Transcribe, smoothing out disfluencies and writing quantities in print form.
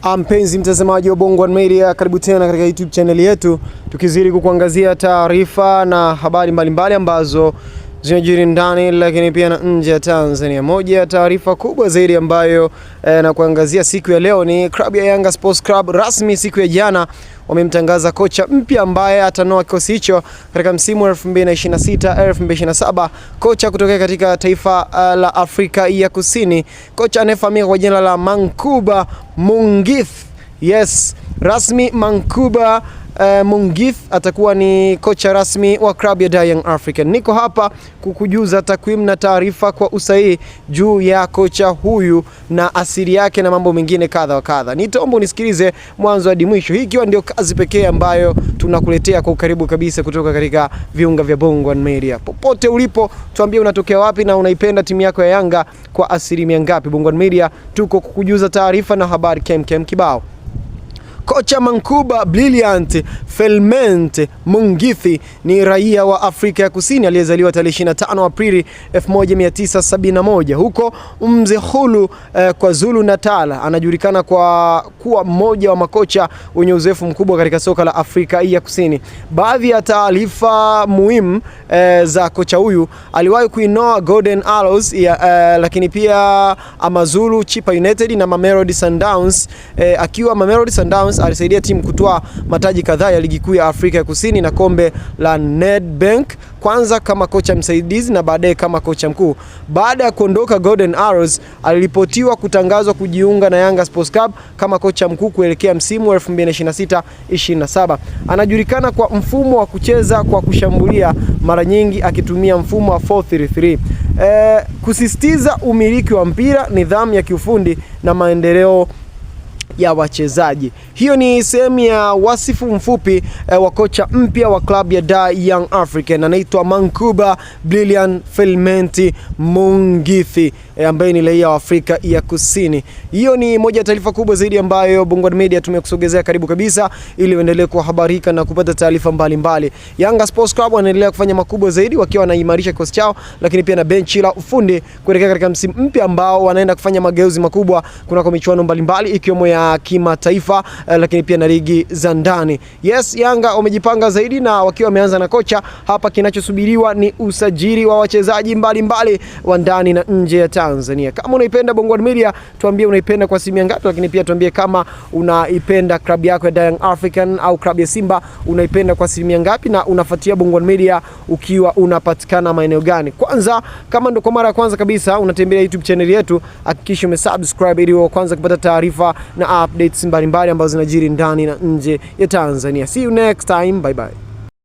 Mpenzi mtazamaji wa Bongo 1 Media, karibu tena katika YouTube channel yetu, tukizidi kukuangazia taarifa na habari mbalimbali ambazo zinajiri ndani lakini pia na nje ya Tanzania. Moja ya taarifa kubwa zaidi ambayo na kuangazia siku ya leo ni klabu ya Yanga Sports Club rasmi siku ya jana wamemtangaza kocha mpya ambaye atanoa kikosi hicho katika msimu wa 2026-2027, kocha kutoka katika taifa la Afrika ya Kusini, kocha anayefahamika kwa jina la Mankuba Mungith. Yes, rasmi Mankuba Mungith atakuwa ni kocha rasmi wa klabu ya Young African. Niko hapa kukujuza takwimu na taarifa kwa usahihi juu ya kocha huyu na asili yake na mambo mengine kadha wa kadha. Nitaomba unisikilize mwanzo hadi mwisho, hii ikiwa ndio kazi pekee ambayo tunakuletea kwa ukaribu kabisa kutoka katika viunga vya Bongo 1 Media. Popote ulipo, tuambie unatokea wapi na unaipenda timu yako ya Yanga kwa asilimia ngapi. Bongo 1 Media tuko kukujuza taarifa na habari kem kibao. Kocha Mankuba Brilliant Felment Mungithi ni raia wa Afrika ya Kusini aliyezaliwa tarehe 25 Aprili 1971 huko Umzekulu kwa Zulu Natal. Anajulikana kwa kuwa mmoja wa makocha wenye uzoefu mkubwa katika soka la Afrika ya Kusini. Baadhi ya taarifa muhimu za kocha huyu: aliwahi kuinoa Golden Arrows lakini pia Amazulu Chipa United na Mamelodi Sundowns. Akiwa Mamelodi Sundowns alisaidia timu kutoa mataji kadhaa ya ligi kuu ya Afrika ya Kusini na kombe la Nedbank, kwanza kama kocha msaidizi na baadaye kama kocha mkuu. Baada ya kuondoka Golden Arrows, aliripotiwa kutangazwa kujiunga na Yanga Sports Club kama kocha mkuu kuelekea msimu wa 2026-27. Anajulikana kwa mfumo wa kucheza kwa kushambulia, mara nyingi akitumia mfumo wa 4-3-3. Kusisitiza umiliki wa mpira, nidhamu ya kiufundi na maendeleo ya wachezaji. Hiyo ni sehemu ya wasifu mfupi wa kocha mpya wa klabu ya Young African. Anaitwa Mankuba Brilliant Felment Mungithi ambaye ni raia wa Afrika ya Kusini. Hiyo ni moja ya taarifa kubwa zaidi ambayo Bongo 1 Media tumekusogezea karibu kabisa ili uendelee kuhabarika na kupata taarifa mbalimbali. Yanga Sports Club wanaendelea kufanya makubwa zaidi wakiwa wanaimarisha kikosi chao, lakini pia na benchi la ufundi kuelekea katika msimu mpya ambao wanaenda kufanya mageuzi makubwa kunako michuano mbalimbali ikiwemo ya kimataifa lakini pia na ligi za ndani. Yes, Yanga wamejipanga zaidi na wakiwa wameanza na kocha. Hapa kinachosubiriwa ni usajili wa wachezaji mbalimbali wa ndani na nje ya Tanzania. Kama unaipenda Bongo 1 Media, tuambie unaipenda kwa asilimia ngapi, lakini pia tuambie kama unaipenda klabu yako ya Young African au klabu ya Simba unaipenda kwa asilimia ngapi, na unafuatia Bongo 1 Media ukiwa unapatikana maeneo gani. Kwanza, kama ndo kwa mara ya kwanza kabisa unatembelea YouTube channel yetu, hakikisha umesubscribe ili kwanza kupata taarifa na updates mbalimbali ambazo zinajiri ndani na nje ya Tanzania. See you next time, bye bye.